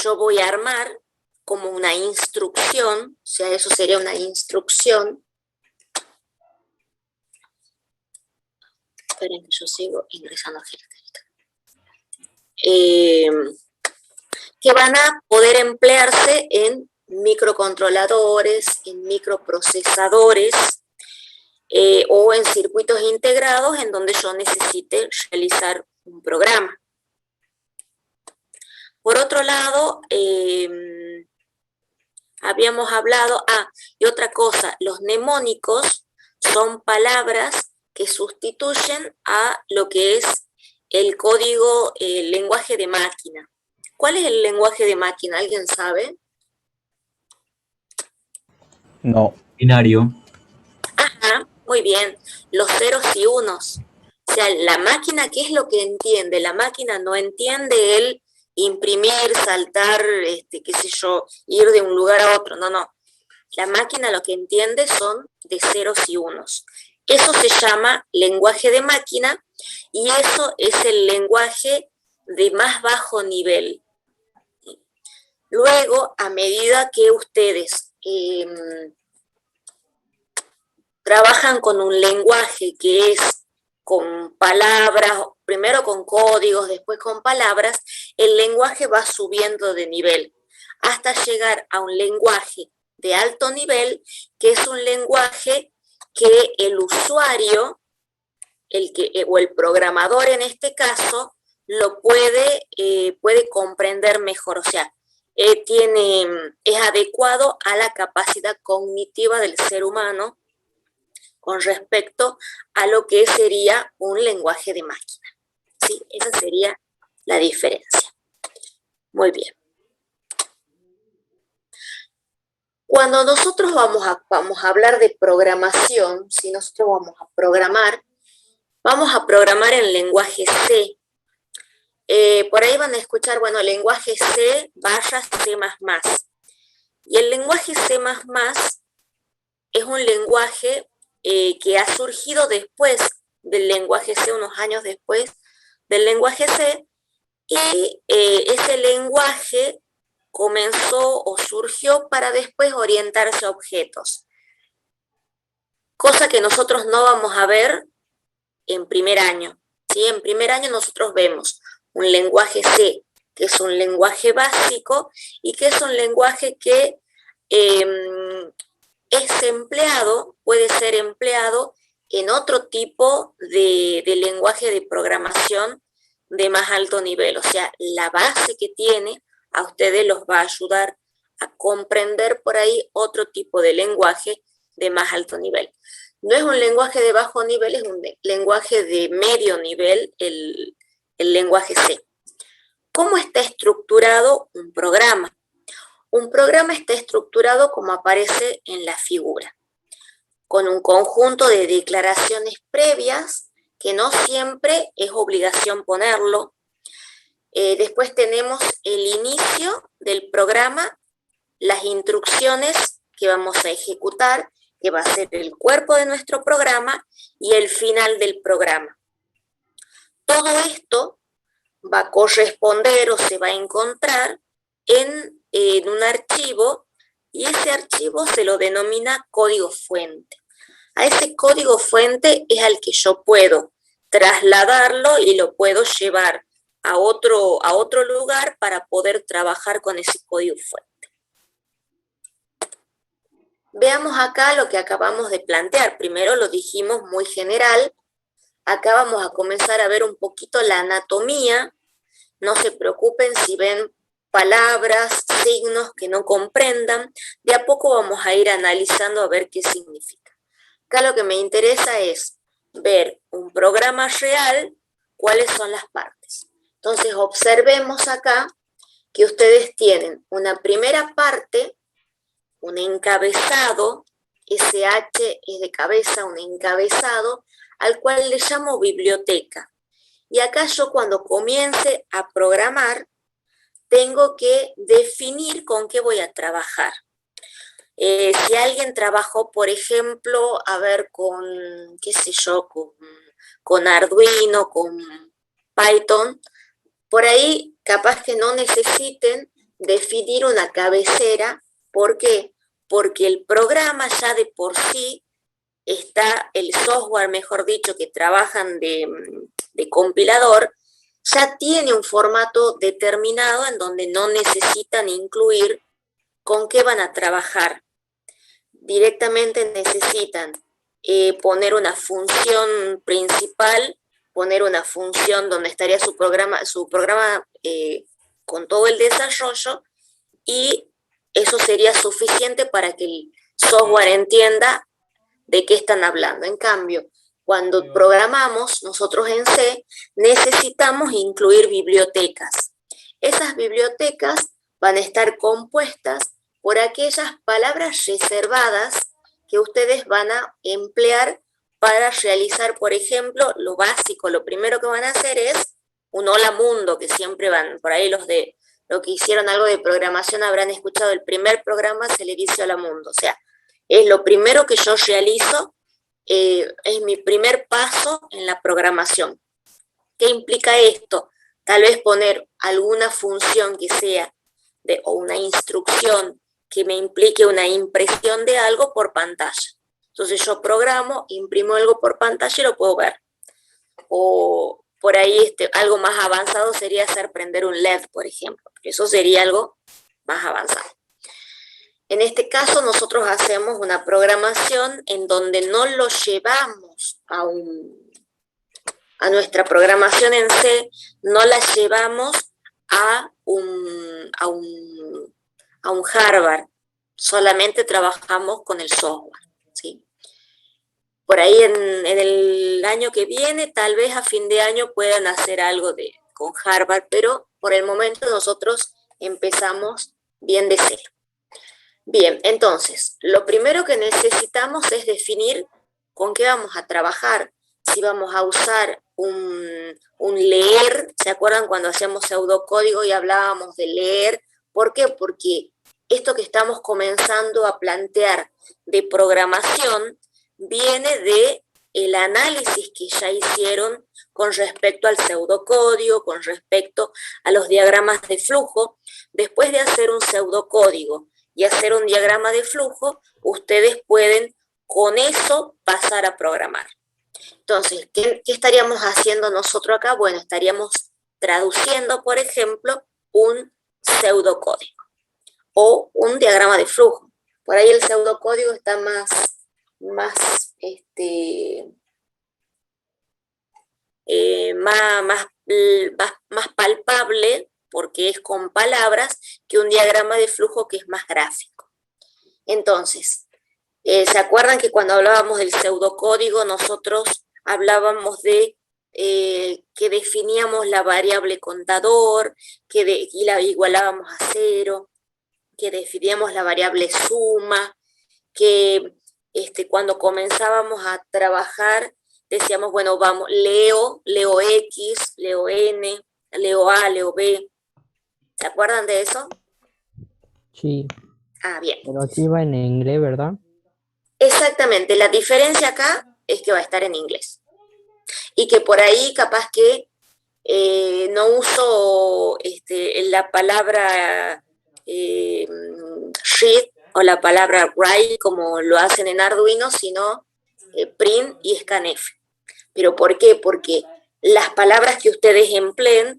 yo voy a armar como una instrucción, o sea, eso sería una instrucción. Esperen que yo sigo ingresando aquí. Que van a poder emplearse en microcontroladores, en microprocesadores o en circuitos integrados en donde yo necesite realizar un programa. Por otro lado, habíamos hablado, y otra cosa, los mnemónicos son palabras que sustituyen a lo que es el código, el lenguaje de máquina. ¿Cuál es el lenguaje de máquina? ¿Alguien sabe? No. Binario. Ajá, muy bien. Los ceros y unos. O sea, la máquina, ¿qué es lo que entiende? La máquina no entiende el imprimir, saltar, qué sé yo, ir de un lugar a otro. No, no. La máquina lo que entiende son de ceros y unos. Eso se llama lenguaje de máquina y eso es el lenguaje de más bajo nivel. Luego, a medida que ustedes trabajan con un lenguaje que es con palabras, primero con códigos, después con palabras, el lenguaje va subiendo de nivel hasta llegar a un lenguaje de alto nivel, que es un lenguaje que el usuario, o el programador en este caso, lo puede comprender mejor, o sea, es adecuado a la capacidad cognitiva del ser humano con respecto a lo que sería un lenguaje de máquina. ¿Sí? Esa sería la diferencia. Muy bien. Cuando nosotros vamos a hablar de programación, si nosotros vamos a programar en lenguaje C. Por ahí van a escuchar, bueno, lenguaje C barra C++. Y el lenguaje C++ es un lenguaje que ha surgido después del lenguaje C, unos años después del lenguaje C, y ese lenguaje comenzó o surgió para después orientarse a objetos. Cosa que nosotros no vamos a ver en primer año. ¿Sí? En primer año nosotros vemos un lenguaje C, que es un lenguaje básico y que es un lenguaje que es empleado, puede ser empleado en otro tipo de lenguaje de programación de más alto nivel. O sea, la base que tiene a ustedes los va a ayudar a comprender por ahí otro tipo de lenguaje de más alto nivel. No es un lenguaje de bajo nivel, es un lenguaje de medio nivel, el lenguaje C. ¿Cómo está estructurado un programa? Un programa está estructurado como aparece en la figura, con un conjunto de declaraciones previas, que no siempre es obligación ponerlo. Después tenemos el inicio del programa, las instrucciones que vamos a ejecutar, que va a ser el cuerpo de nuestro programa, y el final del programa. Todo esto va a corresponder o se va a encontrar en un archivo, y ese archivo se lo denomina código fuente. A ese código fuente es al que yo puedo trasladarlo y lo puedo llevar a otro lugar para poder trabajar con ese código fuente. Veamos acá lo que acabamos de plantear. Primero lo dijimos muy general. Acá vamos a comenzar a ver un poquito la anatomía. No se preocupen si ven palabras, signos que no comprendan. De a poco vamos a ir analizando a ver qué significa. Acá lo que me interesa es ver un programa real, cuáles son las partes. Entonces observemos acá que ustedes tienen una primera parte, un encabezado, SH es de cabeza, un encabezado, al cual le llamo biblioteca. Y acá yo cuando comience a programar, tengo que definir con qué voy a trabajar. Si alguien trabajó, por ejemplo, a ver, con, qué sé yo, con Arduino, con Python, por ahí capaz que no necesiten definir una cabecera. ¿Por qué? Porque el programa ya de por sí está, el software, mejor dicho, que trabajan de compilador, ya tiene un formato determinado en donde no necesitan incluir con qué van a trabajar. Directamente necesitan poner una función principal, poner una función donde estaría su programa con todo el desarrollo, y eso sería suficiente para que el software entienda de qué están hablando. En cambio, cuando programamos nosotros en C, necesitamos incluir bibliotecas. Esas bibliotecas van a estar compuestas por aquellas palabras reservadas que ustedes van a emplear para realizar, por ejemplo, lo básico. Lo primero que van a hacer es un hola mundo, que siempre van por ahí los que hicieron algo de programación habrán escuchado el primer programa, se le dice hola mundo. O sea, es lo primero que yo realizo, es mi primer paso en la programación. ¿Qué implica esto? Tal vez poner alguna función que sea o una instrucción que me implique una impresión de algo por pantalla. Entonces yo programo, imprimo algo por pantalla y lo puedo ver. O por ahí algo más avanzado sería hacer prender un LED, por ejemplo. Eso sería algo más avanzado. En este caso nosotros hacemos una programación en donde no lo llevamos a nuestra programación en C, no la llevamos a un hardware, solamente trabajamos con el software, ¿sí? Por ahí en el año que viene, tal vez a fin de año puedan hacer algo con hardware, pero por el momento nosotros empezamos bien de cero. Bien, entonces, lo primero que necesitamos es definir con qué vamos a trabajar. Si vamos a usar un leer, ¿se acuerdan cuando hacíamos pseudocódigo y hablábamos de leer? ¿Por qué? Porque esto que estamos comenzando a plantear de programación viene de el análisis que ya hicieron con respecto al pseudocódigo, con respecto a los diagramas de flujo. Después de hacer un pseudocódigo y hacer un diagrama de flujo, ustedes pueden con eso pasar a programar. Entonces, ¿qué estaríamos haciendo nosotros acá? Bueno, estaríamos traduciendo, por ejemplo, un pseudocódigo o un diagrama de flujo. Por ahí el pseudocódigo está más palpable, porque es con palabras, que un diagrama de flujo que es más gráfico. Entonces, ¿se acuerdan que cuando hablábamos del pseudocódigo nosotros hablábamos de que definíamos la variable contador, y la igualábamos a 0, que definíamos la variable suma, que cuando comenzábamos a trabajar decíamos, bueno, vamos, leo X, leo N, leo A, leo B? ¿Se acuerdan de eso? Sí. Ah, bien. Pero aquí va en inglés, ¿verdad? Exactamente, la diferencia acá es que va a estar en inglés. Y que por ahí capaz que no uso la palabra read o la palabra write como lo hacen en Arduino, sino print y scanf. ¿Pero por qué? Porque las palabras que ustedes empleen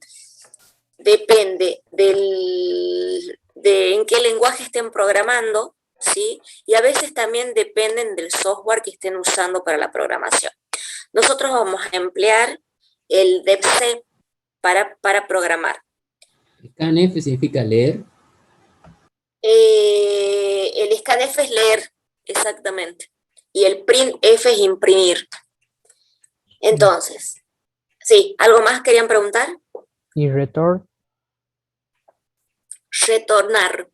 depende de en qué lenguaje estén programando, ¿sí? Y a veces también dependen del software que estén usando para la programación. Nosotros vamos a emplear el DevC para programar. ¿Scanf significa leer? El scanf es leer, exactamente. Y el printf es imprimir. Entonces, sí, ¿algo más querían preguntar? ¿Y return? Retornar.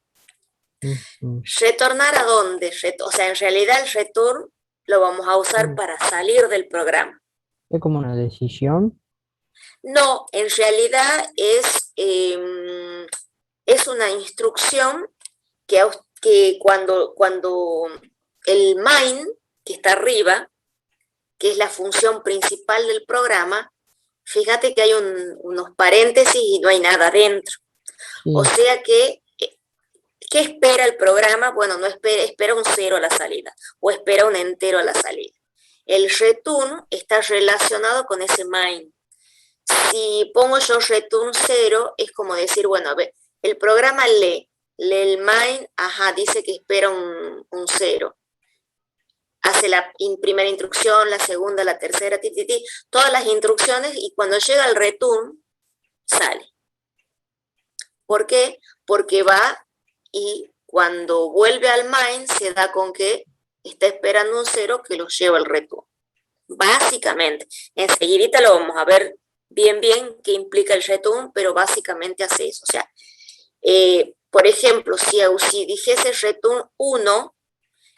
¿Retornar a dónde? O sea, en realidad el return lo vamos a usar para salir del programa. ¿Es como una decisión? No, en realidad es una instrucción que cuando el main, que está arriba, que es la función principal del programa, fíjate que hay unos paréntesis y no hay nada dentro. Sí. O sea que ¿Qué espera el programa? Bueno, no espera un 0 a la salida o espera un entero a la salida. El return está relacionado con ese main. Si pongo yo return 0, es como decir, bueno, a ver, el programa lee el main, dice que espera un 0. Hace la primera instrucción, la segunda, la tercera, todas las instrucciones, y cuando llega el return, sale. ¿Por qué? Porque va y cuando vuelve al main se da con que está esperando un 0 que lo lleva al return. Básicamente, enseguida lo vamos a ver bien qué implica el return, pero básicamente hace eso. O sea, por ejemplo, si dijese return 1,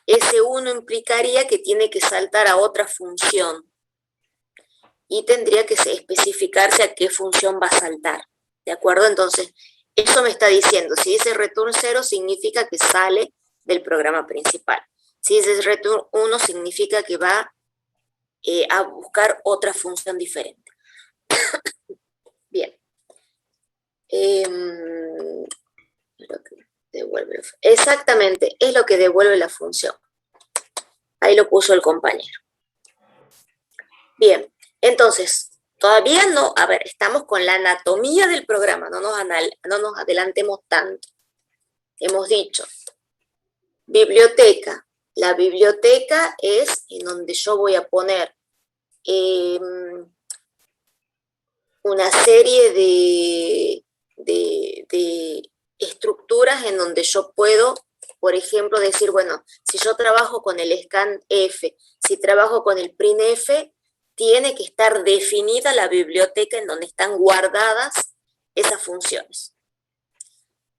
ese 1 implicaría que tiene que saltar a otra función y tendría que especificarse a qué función va a saltar. ¿De acuerdo? Entonces, eso me está diciendo, si dice return 0 significa que sale del programa principal. Si dice return 1 significa que va a buscar otra función diferente. Bien. Exactamente, es lo que devuelve la función. Ahí lo puso el compañero. Bien, entonces, todavía no, a ver, estamos con la anatomía del programa, no nos adelantemos tanto. Hemos dicho, biblioteca. La biblioteca es en donde yo voy a poner una serie de estructuras en donde yo puedo, por ejemplo, decir, bueno, si yo trabajo con el scanf, si trabajo con el printf, tiene que estar definida la biblioteca en donde están guardadas esas funciones.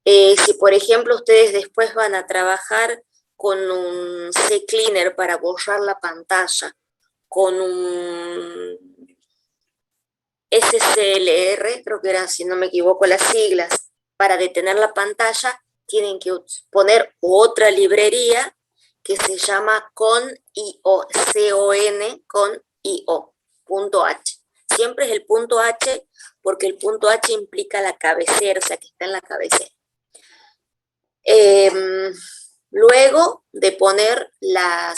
Si, por ejemplo, ustedes después van a trabajar con un CCleaner para borrar la pantalla, con un SCLR, creo que eran, si no me equivoco, las siglas, para detener la pantalla, tienen que poner otra librería que se llama con.io, con.io, .h. Siempre es el .h porque el .h implica la cabecera, o sea, que está en la cabecera. Luego de poner la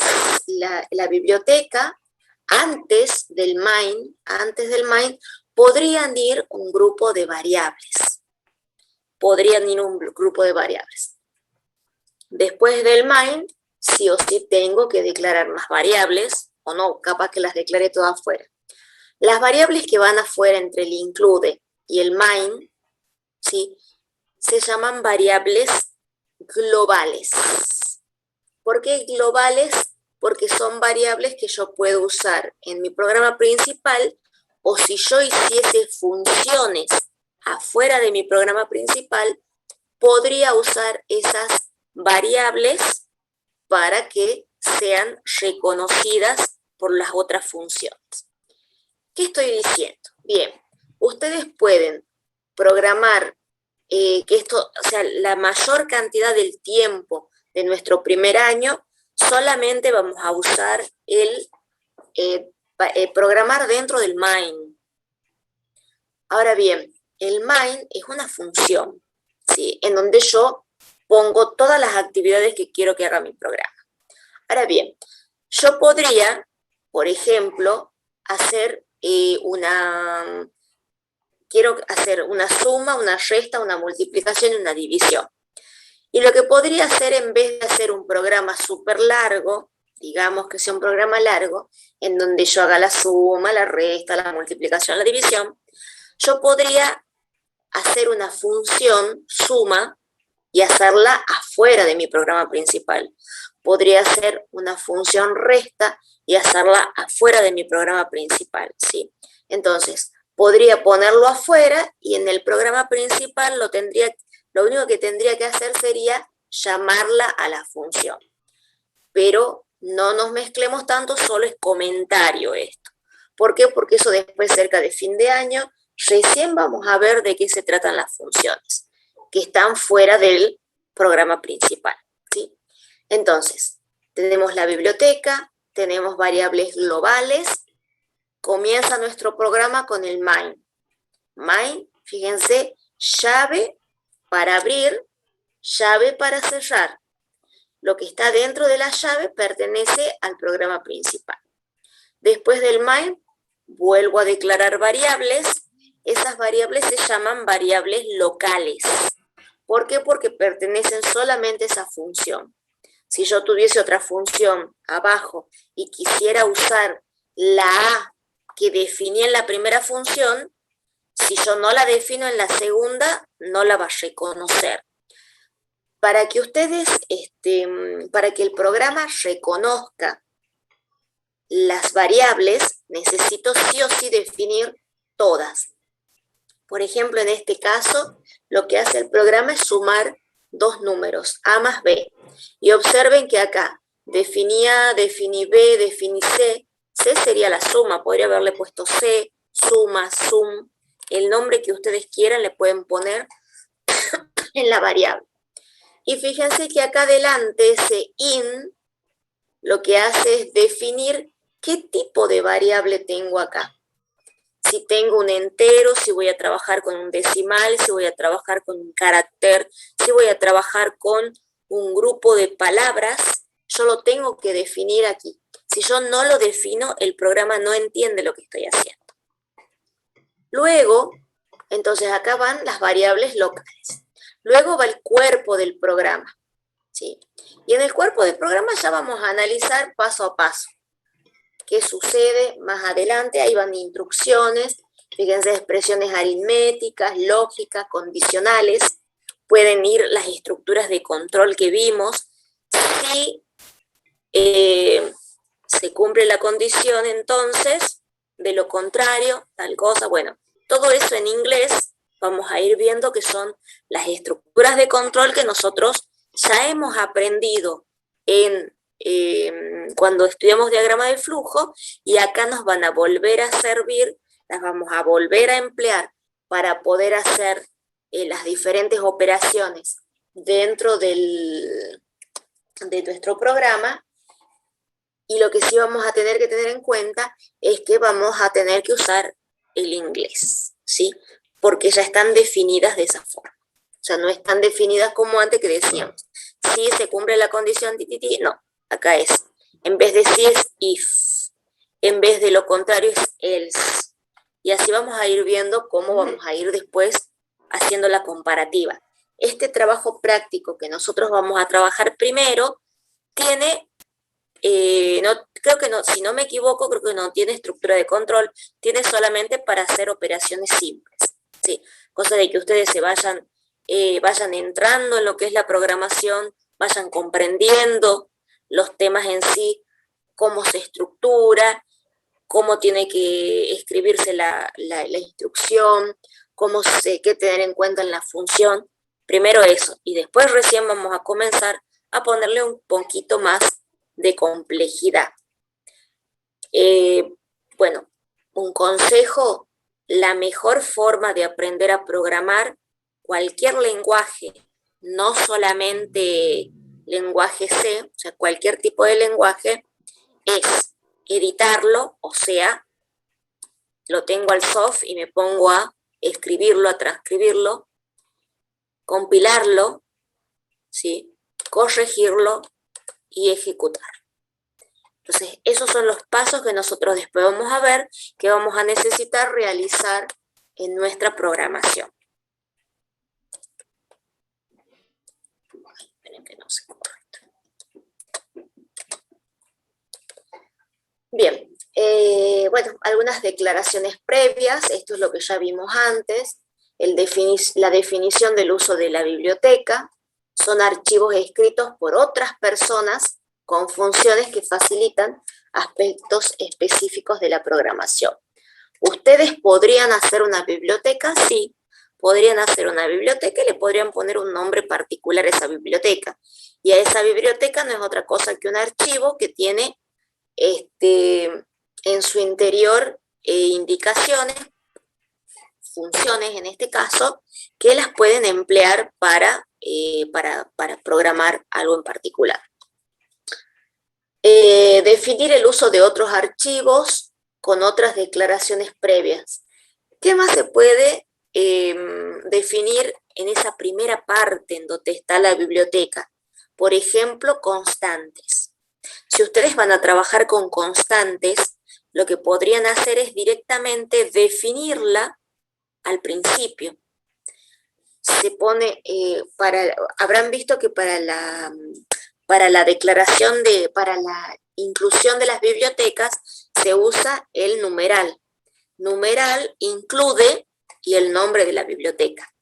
biblioteca, antes del main, podrían ir un grupo de variables. Después del main, sí o sí tengo que declarar más variables, o no, capaz que las declare todas afuera. Las variables que van afuera entre el include y el main, ¿sí?, se llaman variables globales. ¿Por qué globales? Porque son variables que yo puedo usar en mi programa principal, o si yo hiciese funciones afuera de mi programa principal, podría usar esas variables para que sean reconocidas por las otras funciones. ¿Qué estoy diciendo? Bien, ustedes pueden programar que esto, o sea, la mayor cantidad del tiempo de nuestro primer año, solamente vamos a usar el programar dentro del main. Ahora bien, el main es una función, ¿sí?, en donde yo pongo todas las actividades que quiero que haga mi programa. Ahora bien, yo podría, por ejemplo, quiero hacer una suma, una resta, una multiplicación y una división. Y lo que podría hacer, en vez de hacer un programa súper largo, digamos que sea un programa largo, en donde yo haga la suma, la resta, la multiplicación, la división, yo podría hacer una función suma y hacerla afuera de mi programa principal. Podría hacer una función resta y hacerla afuera de mi programa principal, ¿sí? Entonces, podría ponerlo afuera y en el programa principal lo único que tendría que hacer sería llamarla a la función. Pero no nos mezclemos tanto, solo es comentario esto. ¿Por qué? Porque eso después, cerca de fin de año, recién vamos a ver de qué se tratan las funciones, que están fuera del programa principal, ¿sí? Entonces, tenemos la biblioteca, tenemos variables globales. Comienza nuestro programa con el main. Main, fíjense, llave para abrir, llave para cerrar. Lo que está dentro de la llave pertenece al programa principal. Después del main, vuelvo a declarar variables. Esas variables se llaman variables locales. ¿Por qué? Porque pertenecen solamente a esa función. Si yo tuviese otra función abajo y quisiera usar la A que definí en la primera función, si yo no la defino en la segunda, no la va a reconocer. Para que ustedes, para que el programa reconozca las variables, necesito sí o sí definir todas. Por ejemplo, en este caso, lo que hace el programa es sumar dos números, A más B. Y observen que acá, definí A, definí B, definí C. C sería la suma, podría haberle puesto C, suma, sum. El nombre que ustedes quieran le pueden poner en la variable. Y fíjense que acá adelante ese in lo que hace es definir qué tipo de variable tengo acá. Si tengo un entero, si voy a trabajar con un decimal, si voy a trabajar con un carácter, si voy a trabajar con un grupo de palabras, yo lo tengo que definir aquí. Si yo no lo defino, el programa no entiende lo que estoy haciendo. Luego, entonces acá van las variables locales. Luego va el cuerpo del programa, ¿sí? Y en el cuerpo del programa ya vamos a analizar paso a paso qué sucede más adelante. Ahí van instrucciones, fíjense, expresiones aritméticas, lógicas, condicionales. Pueden ir las estructuras de control que vimos. Si se cumple la condición, entonces, de lo contrario, tal cosa, bueno, todo eso en inglés vamos a ir viendo que son las estructuras de control que nosotros ya hemos aprendido cuando estudiamos diagrama de flujo, y acá nos van a volver a servir, las vamos a volver a emplear para poder hacer las diferentes operaciones dentro de nuestro programa. Y lo que sí vamos a tener que tener en cuenta es que vamos a tener que usar el inglés, ¿sí? Porque ya están definidas de esa forma. O sea, no están definidas como antes que decíamos. Si se cumple la condición, no. Acá es, en vez de si es if, en vez de lo contrario es else. Y así vamos a ir viendo cómo vamos a ir después haciendo la comparativa. Este trabajo práctico que nosotros vamos a trabajar primero tiene, creo que no, si no me equivoco, creo que no tiene estructura de control, tiene solamente para hacer operaciones simples, ¿sí? Cosa de que ustedes se vayan entrando en lo que es la programación, vayan comprendiendo los temas en sí, cómo se estructura, cómo tiene que escribirse la instrucción, qué tener en cuenta en la función. Primero eso, y después recién vamos a comenzar a ponerle un poquito más de complejidad. Bueno, un consejo: la mejor forma de aprender a programar cualquier lenguaje, no solamente lenguaje C, o sea, cualquier tipo de lenguaje, es editarlo, o sea, lo tengo al soft y me pongo a escribirlo, a transcribirlo, compilarlo, ¿sí? Corregirlo y ejecutar. Entonces, esos son los pasos que nosotros después vamos a ver que vamos a necesitar realizar en nuestra programación. Esperen que no se corre. Bien, bueno, algunas declaraciones previas. Esto es lo que ya vimos antes. La definición del uso de la biblioteca. Son archivos escritos por otras personas con funciones que facilitan aspectos específicos de la programación. ¿Ustedes podrían hacer una biblioteca? Sí, podrían hacer una biblioteca y le podrían poner un nombre particular a esa biblioteca. Y a esa biblioteca no es otra cosa que un archivo que tiene en su interior indicaciones, funciones en este caso, que las pueden emplear para programar algo en particular. Definir el uso de otros archivos con otras declaraciones previas. ¿Qué más se puede definir en esa primera parte en donde está la biblioteca. Por ejemplo, constantes. Si ustedes van a trabajar con constantes, lo que podrían hacer es directamente definirla al principio. Se pone, habrán visto que para la declaración para la inclusión de las bibliotecas se usa el numeral. Numeral incluye y el nombre de la biblioteca.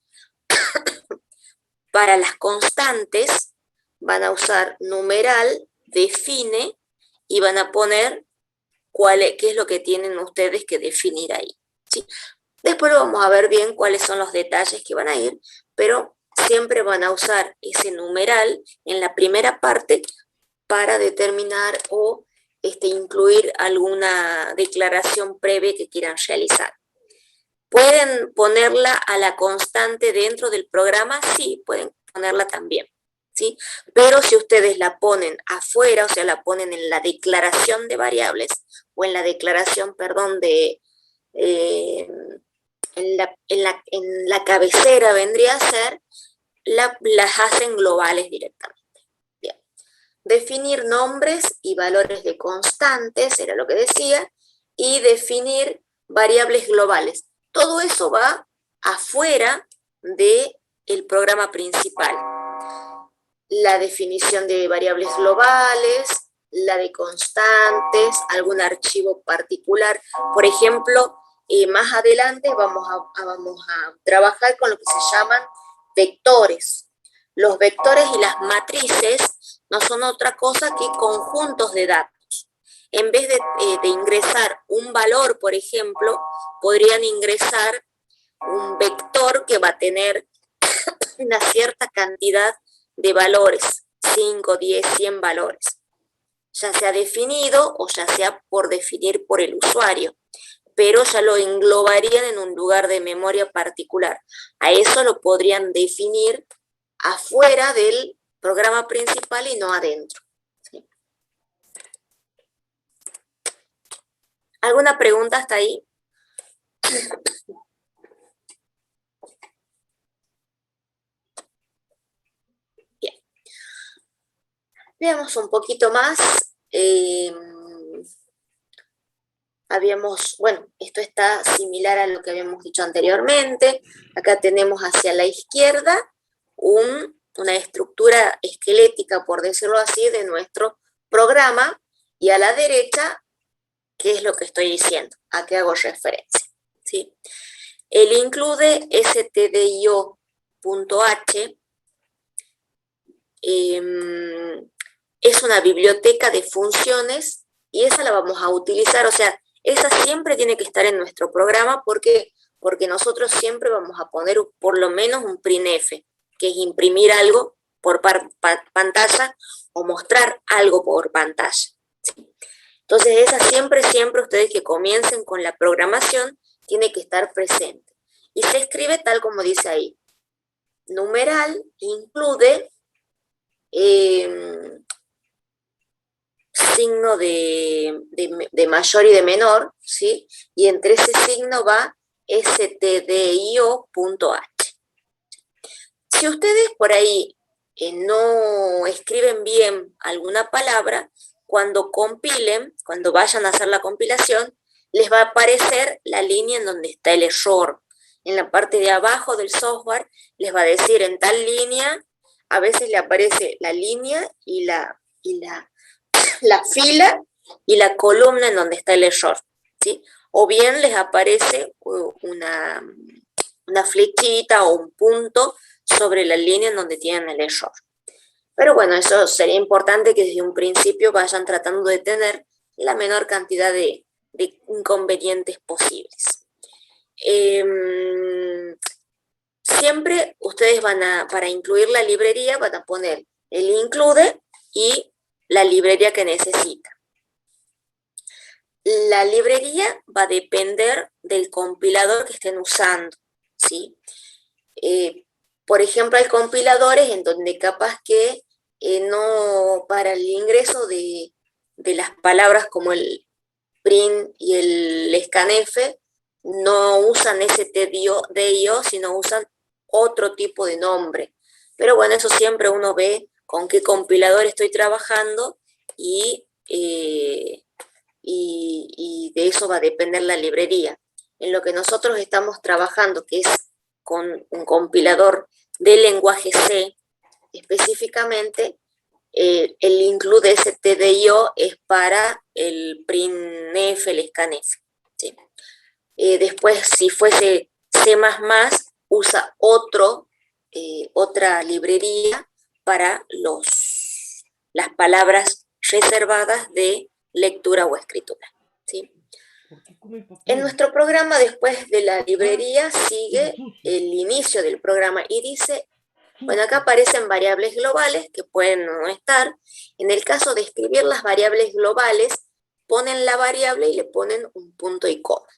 Para las constantes van a usar numeral, define y van a poner qué es lo que tienen ustedes que definir ahí, ¿sí? Después vamos a ver bien cuáles son los detalles que van a ir, pero siempre van a usar ese numeral en la primera parte para determinar o incluir alguna declaración previa que quieran realizar. ¿Pueden ponerla a la constante dentro del programa? Sí, pueden ponerla también, ¿sí? Pero si ustedes la ponen afuera, o sea, la ponen en la declaración de variables, o en la declaración, perdón, en la cabecera vendría a ser, las hacen globales directamente. Bien. Definir nombres y valores de constantes, era lo que decía, y definir variables globales. Todo eso va afuera del programa principal. La definición de variables globales, la de constantes, algún archivo particular. Por ejemplo, más adelante vamos a trabajar con lo que se llaman vectores. Los vectores y las matrices no son otra cosa que conjuntos de datos. En vez de ingresar un valor, por ejemplo, podrían ingresar un vector que va a tener una cierta cantidad de valores, 5, 10, 100 valores, ya sea definido o ya sea por definir por el usuario, pero ya lo englobarían en un lugar de memoria particular. A eso lo podrían definir afuera del programa principal y no adentro. ¿Sí? ¿Alguna pregunta hasta ahí? Bien. Veamos un poquito más. Bueno, esto está similar a lo que habíamos dicho anteriormente. Acá tenemos hacia la izquierda una estructura esquelética, por decirlo así, de nuestro programa, y a la derecha, ¿qué es lo que estoy diciendo? ¿A qué hago referencia? ¿Sí? El include stdio.h es una biblioteca de funciones y esa la vamos a utilizar, o sea, esa siempre tiene que estar en nuestro programa porque nosotros siempre vamos a poner por lo menos un printf, que es imprimir algo por pantalla o mostrar algo por pantalla. ¿Sí? Entonces esa siempre ustedes que comiencen con la programación tiene que estar presente. Y se escribe tal como dice ahí. Numeral incluye signo de mayor y de menor, ¿sí? Y entre ese signo va stdio.h. Si ustedes por ahí no escriben bien alguna palabra, cuando compilen, cuando vayan a hacer la compilación, les va a aparecer la línea en donde está el error. En la parte de abajo del software les va a decir en tal línea, a veces le aparece la línea y la fila y la columna en donde está el error, ¿sí? O bien les aparece una flechita o un punto sobre la línea en donde tienen el error. Pero bueno, eso sería importante que desde un principio vayan tratando de tener la menor cantidad de inconvenientes posibles. Siempre ustedes para incluir la librería, van a poner el include y la librería que necesita. La librería va a depender del compilador que estén usando, ¿sí? Por ejemplo, hay compiladores en donde capaz que no, para el ingreso de las palabras como el print y el scanf, no usan stdio, sino usan otro tipo de nombre. Pero bueno, eso siempre uno ve con qué compilador estoy trabajando y de eso va a depender la librería. En lo que nosotros estamos trabajando, que es con un compilador de lenguaje C, específicamente, el include stdio es para el printf, el scanf, ¿sí? Después, si fuese C++, usa otra librería para las palabras reservadas de lectura o escritura, ¿sí? En nuestro programa, después de la librería, sigue el inicio del programa y dice, bueno, acá aparecen variables globales que pueden no estar. En el caso de escribir las variables globales, ponen la variable y le ponen un punto y coma.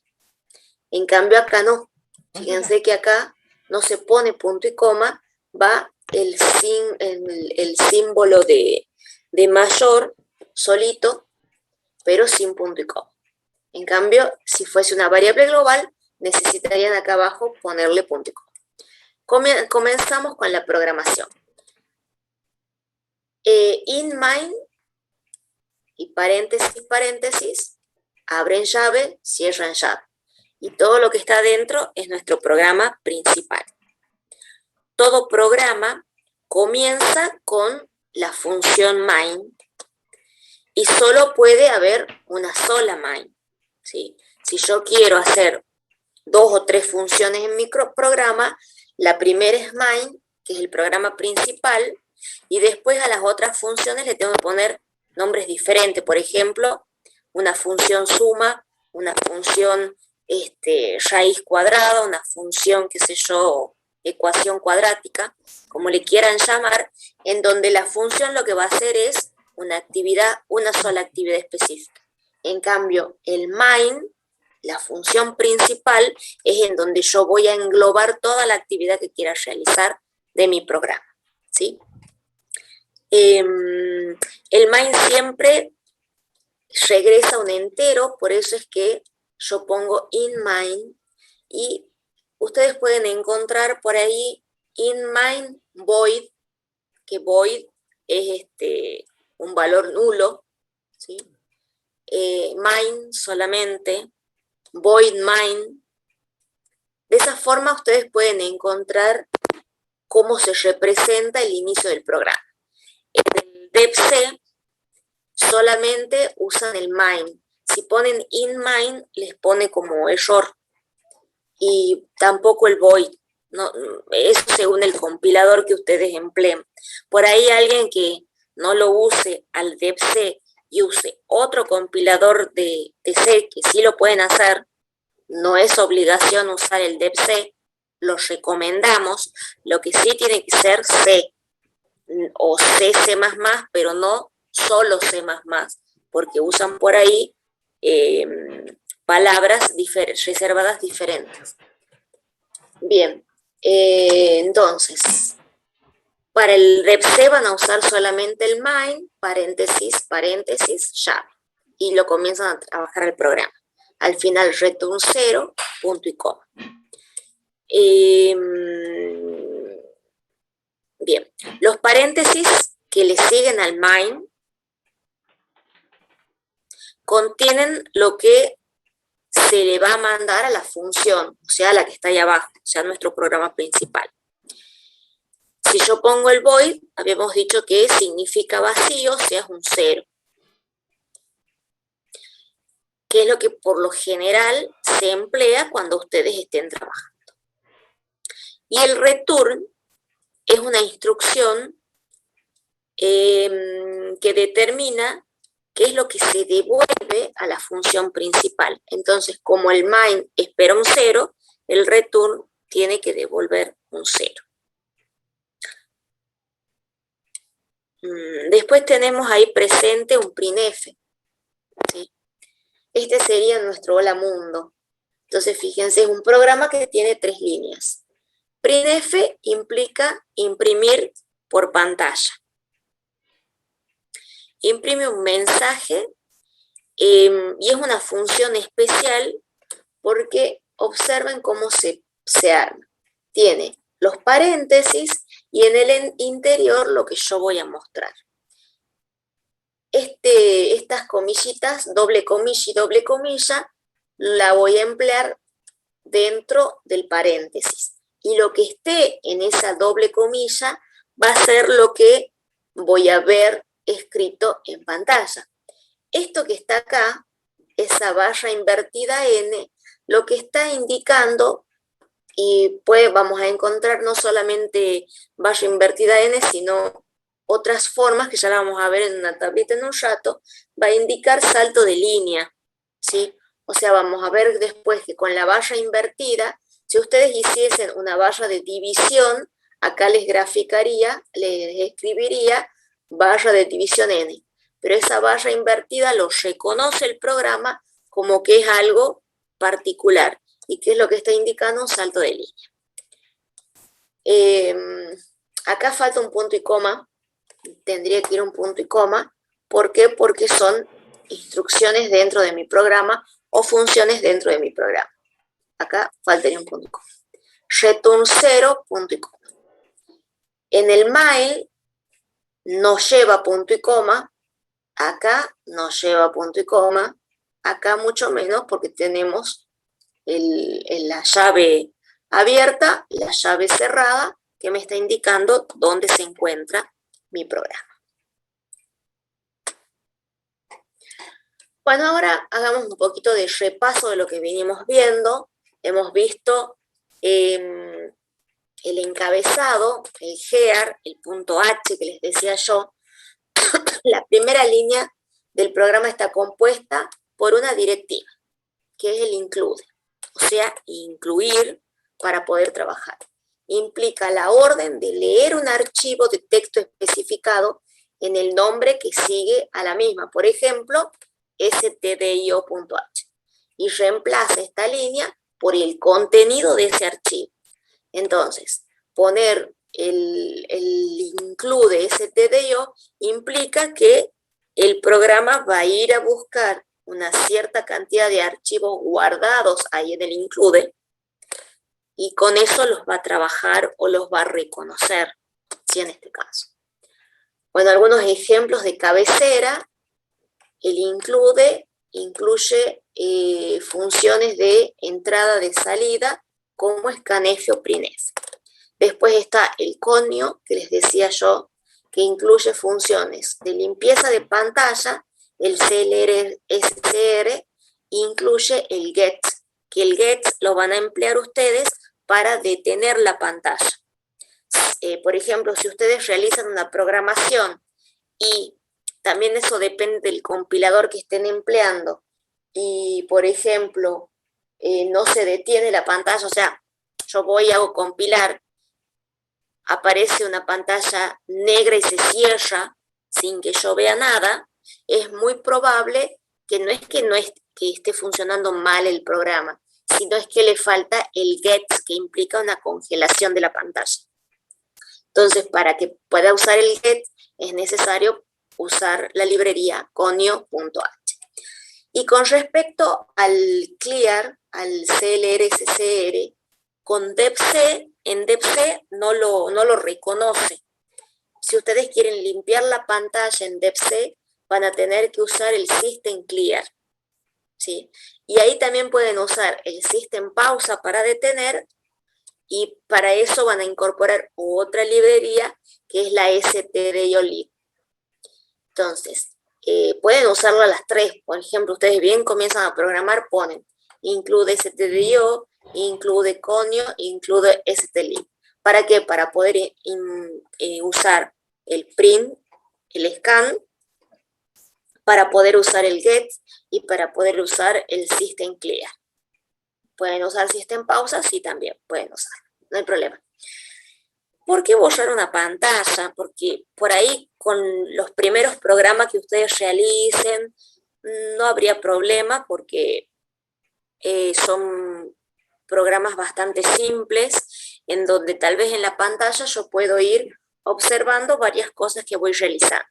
En cambio acá no. Fíjense que acá no se pone punto y coma, va el símbolo de mayor solito, pero sin punto y coma. En cambio, si fuese una variable global, necesitarían acá abajo ponerle punto y coma. Comenzamos con la programación. In main y paréntesis, paréntesis, abren llave, cierran llave. Y todo lo que está dentro es nuestro programa principal. Todo programa comienza con la función main y solo puede haber una sola main, ¿sí? Si yo quiero hacer 2 o 3 funciones en mi programa, la primera es main, que es el programa principal, y después a las otras funciones le tengo que poner nombres diferentes. Por ejemplo, una función suma, una función raíz cuadrada, una función, qué sé yo, ecuación cuadrática, como le quieran llamar, en donde la función lo que va a hacer es una sola actividad específica. En cambio, el main, la función principal, es en donde yo voy a englobar toda la actividad que quiera realizar de mi programa, ¿sí? El main siempre regresa un entero, por eso es que yo pongo in main, y ustedes pueden encontrar por ahí in main void, que void es un valor nulo, ¿sí? Main solamente, void main. De esa forma ustedes pueden encontrar cómo se representa el inicio del programa. En el debc solamente usan el main. Si ponen in main, les pone como error. Y tampoco el void. No, eso según el compilador que ustedes empleen. Por ahí alguien que no lo use al debc y use otro compilador de C, que sí lo pueden hacer, no es obligación usar el debc, lo recomendamos. Lo que sí tiene que ser C o C++, pero no solo C++, porque usan por ahí palabras reservadas diferentes. Bien, entonces, para el debc van a usar solamente el main, paréntesis, paréntesis, llave, y lo comienzan a trabajar el programa. Al final, return 0, punto y coma. Bien, los paréntesis que le siguen al main contienen lo que se le va a mandar a la función, o sea, la que está ahí abajo, o sea, nuestro programa principal. Si yo pongo el void, habíamos dicho que significa vacío, o sea, es un 0. Que es lo que por lo general se emplea cuando ustedes estén trabajando. Y el return es una instrucción que determina qué es lo que se devuelve a la función principal. Entonces, como el main espera un 0, el return tiene que devolver un 0. Después tenemos ahí presente un printf, ¿sí? Este sería nuestro hola mundo. Entonces, fíjense, es un programa que tiene 3 líneas. Printf implica imprimir por pantalla. Imprime un mensaje y es una función especial porque observen cómo se arma. Tiene los paréntesis y en el interior lo que yo voy a mostrar. Estas comillitas, doble comilla y doble comilla, la voy a emplear dentro del paréntesis. Y lo que esté en esa doble comilla va a ser lo que voy a ver escrito en pantalla. Esto que está acá, esa barra invertida N, lo que está indicando, y pues vamos a encontrar no solamente barra invertida N, sino otras formas que ya la vamos a ver en una tablita en un rato, va a indicar salto de línea, ¿sí? O sea, vamos a ver después que con la barra invertida, si ustedes hiciesen una barra de división, acá les graficaría, les escribiría barra de división N. Pero esa barra invertida lo reconoce el programa como que es algo particular. ¿Y qué es lo que está indicando? Un salto de línea. Acá falta un punto y coma. Tendría que ir un punto y coma. ¿Por qué? Porque son instrucciones dentro de mi programa o funciones dentro de mi programa. Acá faltaría un punto y coma. Return 0, punto y coma. En el mail no lleva punto y coma. Acá no lleva punto y coma. Acá mucho menos porque tenemos la llave abierta, la llave cerrada, que me está indicando dónde se encuentra mi programa. Bueno, ahora hagamos un poquito de repaso de lo que venimos viendo. Hemos visto el encabezado, el header, el punto H que les decía yo. La primera línea del programa está compuesta por una directiva, que es el include. O sea, incluir para poder trabajar. Implica la orden de leer un archivo de texto especificado en el nombre que sigue a la misma. Por ejemplo, stdio.h. Y reemplaza esta línea por el contenido de ese archivo. Entonces, poner el include stdio implica que el programa va a ir a buscar una cierta cantidad de archivos guardados ahí en el include y con eso los va a trabajar o los va a reconocer, ¿sí? En este caso. Bueno, algunos ejemplos de cabecera. El include incluye funciones de entrada de salida como scanf o printf. Después está el conio, que les decía yo, que incluye funciones de limpieza de pantalla. El CLR incluye el get, que el get lo van a emplear ustedes para detener la pantalla. Por ejemplo, si ustedes realizan una programación y también eso depende del compilador que estén empleando y, por ejemplo, no se detiene la pantalla, o sea, yo voy a compilar, aparece una pantalla negra y se cierra sin que yo vea nada, es muy probable que no es que esté funcionando mal el programa, sino es que le falta el get, que implica una congelación de la pantalla. Entonces, para que pueda usar el get, es necesario usar la librería conio.h. Y con respecto al clear, al CLR, con depc, en depc no lo reconoce. Si ustedes quieren limpiar la pantalla en depc, van a tener que usar el system clear, ¿sí? Y ahí también pueden usar el system pausa para detener, y para eso van a incorporar otra librería que es la stdio-lib. Entonces, pueden usarlo a las tres. Por ejemplo, ustedes bien comienzan a programar, ponen include stdio, include conio, include stlib. ¿Para qué? Para poder usar el print, el scan, para poder usar el get y para poder usar el system clear. ¿Pueden usar system pausa? Sí, también pueden usar, no hay problema. ¿Por qué borrar una pantalla? Porque por ahí con los primeros programas que ustedes realicen no habría problema porque son programas bastante simples en donde tal vez en la pantalla yo puedo ir observando varias cosas que voy realizando.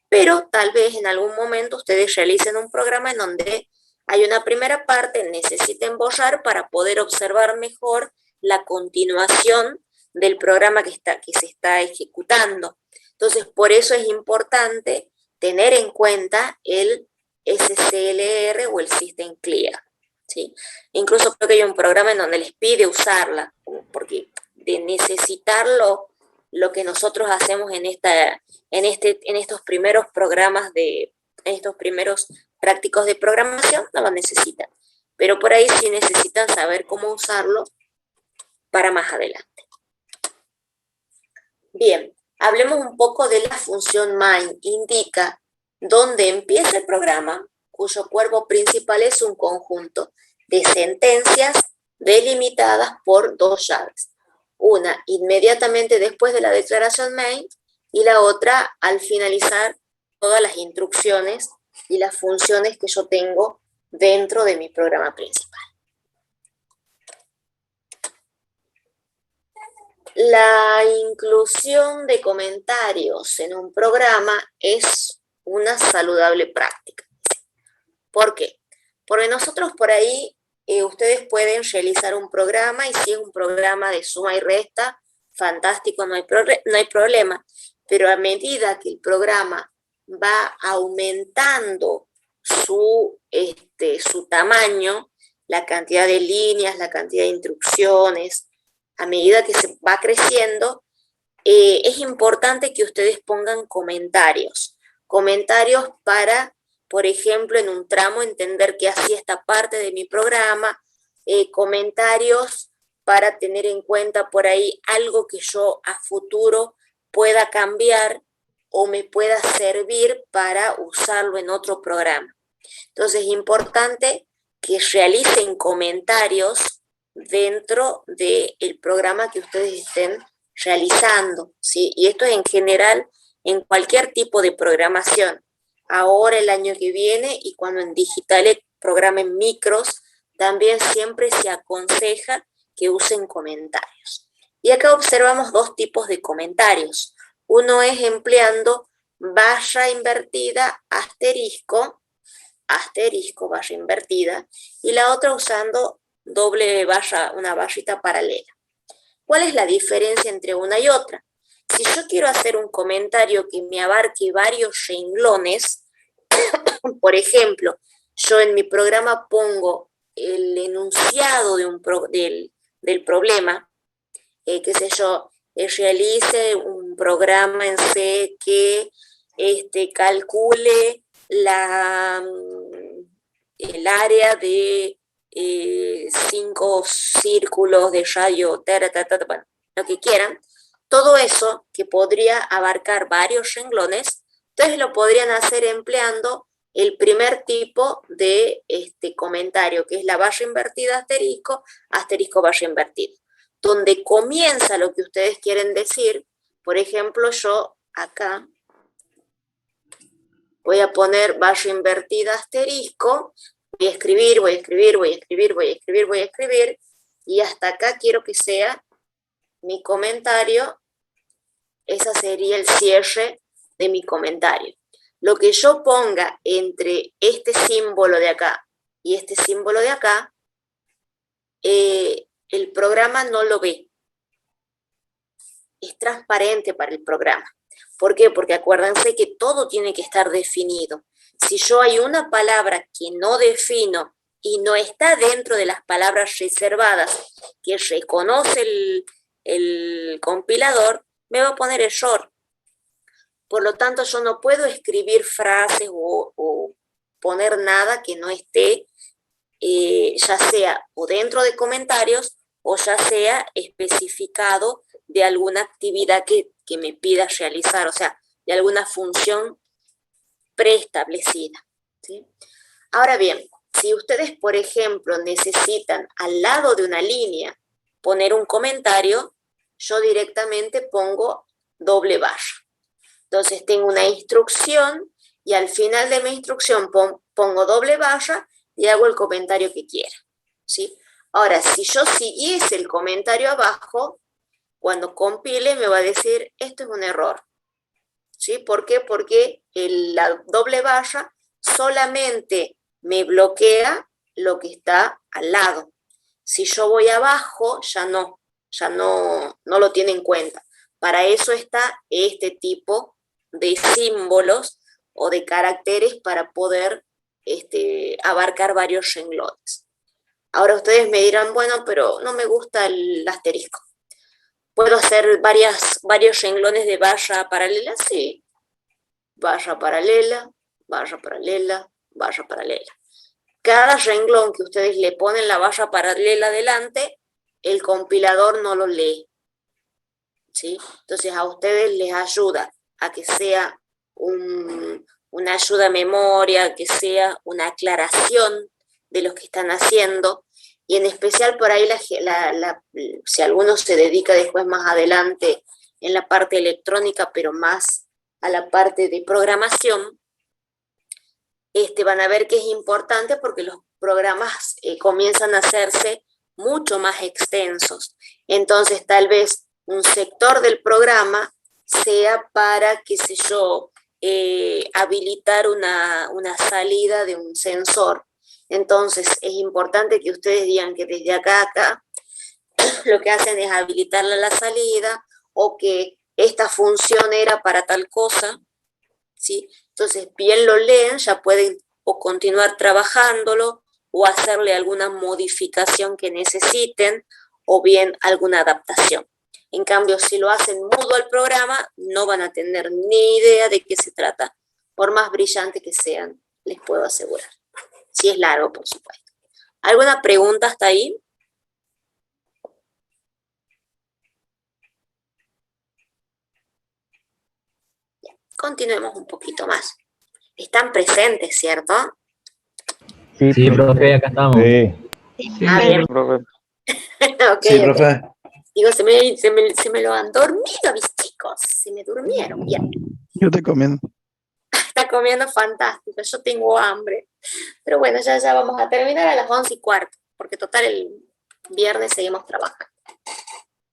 Pero tal vez en algún momento ustedes realicen un programa en donde hay una primera parte, necesiten borrar para poder observar mejor la continuación del programa que se está ejecutando. Entonces, por eso es importante tener en cuenta el SCLR o el System Clear, ¿sí? Incluso creo que hay un programa en donde les pide usarla, porque de necesitarlo, lo que nosotros hacemos en estos primeros programas en estos primeros prácticos de programación, no lo necesitan. Pero por ahí sí necesitan saber cómo usarlo para más adelante. Bien, hablemos un poco de la función main. Indica dónde empieza el programa, cuyo cuerpo principal es un conjunto de sentencias delimitadas por dos llaves. Una inmediatamente después de la declaración main y la otra al finalizar todas las instrucciones y las funciones que yo tengo dentro de mi programa principal. La inclusión de comentarios en un programa es una saludable práctica. ¿Por qué? Porque nosotros por ahí, ustedes pueden realizar un programa y si es un programa de suma y resta, fantástico, no hay problema. Pero a medida que el programa va aumentando su tamaño, la cantidad de líneas, la cantidad de instrucciones, a medida que se va creciendo, es importante que ustedes pongan comentarios. Comentarios para, por ejemplo, en un tramo entender que así esta parte de mi programa, comentarios para tener en cuenta por ahí algo que yo a futuro pueda cambiar o me pueda servir para usarlo en otro programa. Entonces es importante que realicen comentarios dentro del programa que ustedes estén realizando, ¿sí? Y esto es en general en cualquier tipo de programación. Ahora, el año que viene, y cuando en digitales programen micros, también siempre se aconseja que usen comentarios. Y acá observamos dos tipos de comentarios. Uno es empleando barra invertida, asterisco, barra invertida, y la otra usando doble barra, una barrita paralela. ¿Cuál es la diferencia entre una y otra? Si yo quiero hacer un comentario que me abarque varios renglones, por ejemplo, yo en mi programa pongo el enunciado del problema, qué sé yo, realice un programa en C que calcule el área de 5 círculos de radio, bueno, lo que quieran. Todo eso que podría abarcar varios renglones, entonces lo podrían hacer empleando el primer tipo de comentario, que es la barra invertida asterisco, asterisco barra invertida. Donde comienza lo que ustedes quieren decir, por ejemplo, yo acá voy a poner barra invertida asterisco, voy a escribir, y hasta acá quiero que sea mi comentario. Ese sería el cierre de mi comentario. Lo que yo ponga entre este símbolo de acá y este símbolo de acá, el programa no lo ve. Es transparente para el programa. ¿Por qué? Porque acuérdense que todo tiene que estar definido. Si yo hay una palabra que no defino y no está dentro de las palabras reservadas que reconoce el compilador, me va a poner error. Por lo tanto, yo no puedo escribir frases o poner nada que no esté, ya sea o dentro de comentarios o ya sea especificado de alguna actividad que me pida realizar, o sea, de alguna función preestablecida, ¿sí? Ahora bien, si ustedes, por ejemplo, necesitan al lado de una línea poner un comentario, yo directamente pongo doble barra. Entonces tengo una instrucción y al final de mi instrucción pongo doble barra y hago el comentario que quiera, ¿sí? Ahora, si yo siguiese el comentario abajo, cuando compile me va a decir, esto es un error, ¿sí? ¿Por qué? Porque la doble barra solamente me bloquea lo que está al lado. Si yo voy abajo, ya no. ya no lo tiene en cuenta. Para eso está este tipo de símbolos o de caracteres para poder abarcar varios renglones. Ahora ustedes me dirán, bueno, pero no me gusta el asterisco. ¿Puedo hacer varios renglones de barra paralela? Sí. Barra paralela, barra paralela, barra paralela. Cada renglón que ustedes le ponen la barra paralela delante, el compilador no lo lee, ¿sí? Entonces a ustedes les ayuda a que sea una ayuda a memoria, que sea una aclaración de lo que están haciendo, y en especial por ahí si alguno se dedica después más adelante en la parte electrónica, pero más a la parte de programación, van a ver que es importante porque los programas comienzan a hacerse mucho más extensos. Entonces, tal vez un sector del programa sea para, qué sé yo, habilitar una salida de un sensor. Entonces, es importante que ustedes digan que desde acá a acá lo que hacen es habilitarle la salida, o que esta función era para tal cosa, ¿sí? Entonces, bien lo leen, ya pueden o continuar trabajándolo o hacerle alguna modificación que necesiten o bien alguna adaptación. En cambio, si lo hacen mudo al programa, no van a tener ni idea de qué se trata, por más brillante que sean, les puedo asegurar. Si es largo, por supuesto. ¿Alguna pregunta hasta ahí? Continuemos un poquito más. Están presentes, ¿cierto? Sí, profe, acá estamos. Sí. Ah, bien. Profe. Okay, Sí, profe. Digo, se me lo han dormido mis chicos, se me durmieron. Bien. Yo te comiendo. Está comiendo fantástico, yo tengo hambre. Pero bueno, ya vamos a terminar a las 11:15, porque total el viernes seguimos trabajando.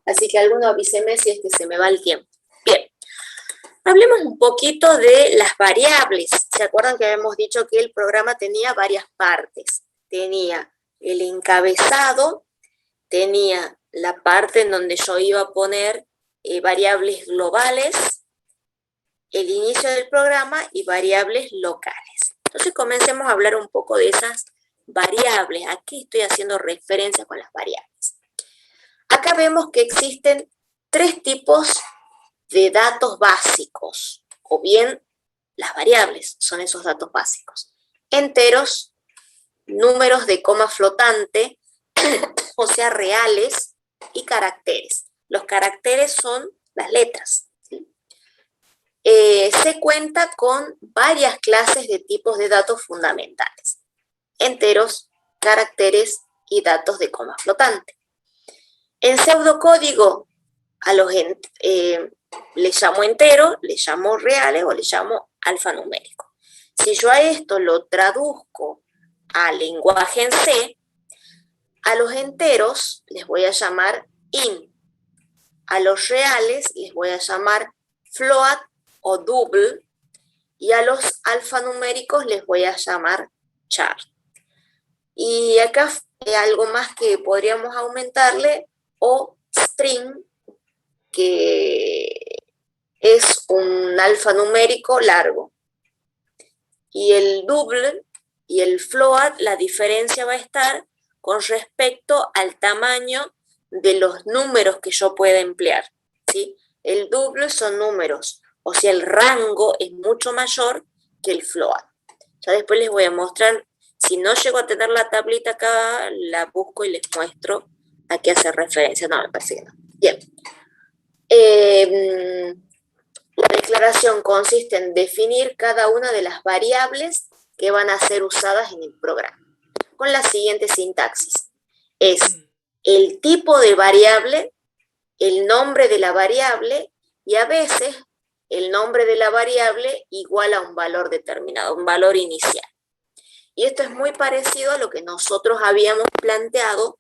Así que alguno avíseme si es que se me va el tiempo. Bien. Hablemos un poquito de las variables. ¿Se acuerdan que habíamos dicho que el programa tenía varias partes? Tenía el encabezado, tenía la parte en donde yo iba a poner variables globales, el inicio del programa y variables locales. Entonces comencemos a hablar un poco de esas variables. ¿A qué estoy haciendo referencia con las variables? Acá vemos que existen tres tipos de datos básicos, o bien las variables son esos datos básicos: enteros, números de coma flotante, o sea, reales, y caracteres. Los caracteres son las letras, ¿sí? Se cuenta con varias clases de tipos de datos fundamentales: enteros, caracteres y datos de coma flotante. En pseudocódigo a los le llamo entero, le llamo reales o le llamo alfanumérico. Si yo a esto lo traduzco al lenguaje en C, a los enteros les voy a llamar int, a los reales les voy a llamar float o double, y a los alfanuméricos les voy a llamar char. Y acá algo más que podríamos aumentarle, o string, que es un alfanumérico largo. Y el double y el float, la diferencia va a estar con respecto al tamaño de los números que yo pueda emplear, ¿sí? El double son números, o sea, el rango es mucho mayor que el float. Ya después les voy a mostrar, si no llego a tener la tablita acá, la busco y les muestro a qué hace referencia. No, me parece que no. Bien. La declaración consiste en definir cada una de las variables que van a ser usadas en el programa, con la siguiente sintaxis. Es el tipo de variable, el nombre de la variable, y a veces el nombre de la variable igual a un valor determinado, un valor inicial. Y esto es muy parecido a lo que nosotros habíamos planteado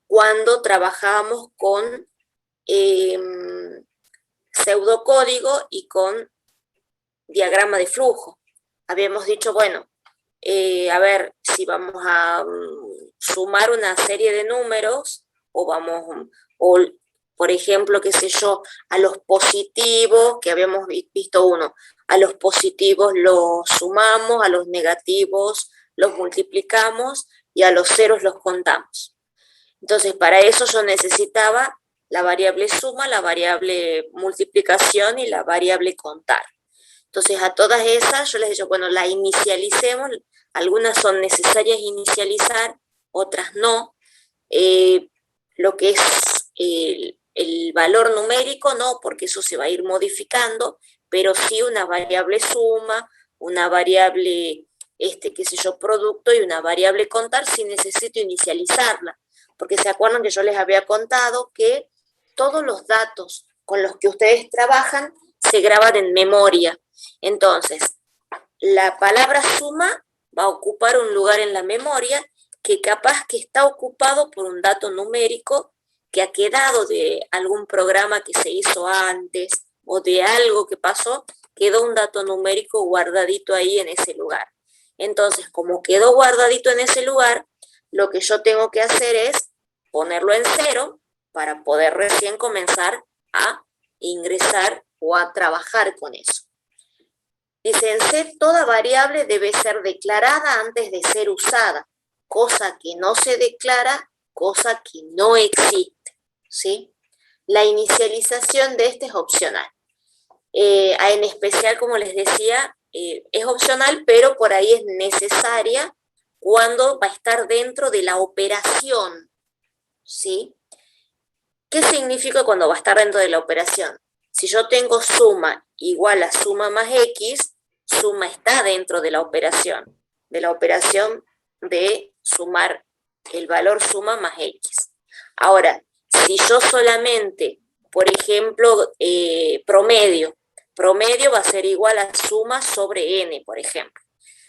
cuando trabajábamos con pseudocódigo y con diagrama de flujo. Habíamos dicho, bueno, a ver, si vamos a sumar una serie de números o o por ejemplo, qué sé yo, a los positivos, que habíamos visto uno, a los positivos los sumamos, a los negativos los multiplicamos y a los ceros los contamos. Entonces, para eso yo necesitaba la variable suma, la variable multiplicación y la variable contar. Entonces, a todas esas yo les digo, bueno, la inicialicemos, algunas son necesarias inicializar, otras no. Lo que es el valor numérico no, porque eso se va a ir modificando, pero sí una variable suma, una variable, qué sé yo, producto y una variable contar si necesito inicializarla. Porque se acuerdan que yo les había contado que todos los datos con los que ustedes trabajan se graban en memoria. Entonces, la palabra suma va a ocupar un lugar en la memoria que capaz que está ocupado por un dato numérico que ha quedado de algún programa que se hizo antes o de algo que pasó, quedó un dato numérico guardadito ahí en ese lugar. Entonces, como quedó guardadito en ese lugar, lo que yo tengo que hacer es ponerlo en 0 para poder recién comenzar a ingresar o a trabajar con eso. Dice, en C toda variable debe ser declarada antes de ser usada, cosa que no se declara, cosa que no existe, ¿sí? La inicialización de este es opcional. En especial, como les decía, es opcional, pero por ahí es necesaria cuando va a estar dentro de la operación, ¿sí? ¿Qué significa cuando va a estar dentro de la operación? Si yo tengo suma igual a suma más x, suma está dentro de la operación de sumar el valor suma más x. Ahora, si yo solamente, por ejemplo, promedio va a ser igual a suma sobre n, por ejemplo.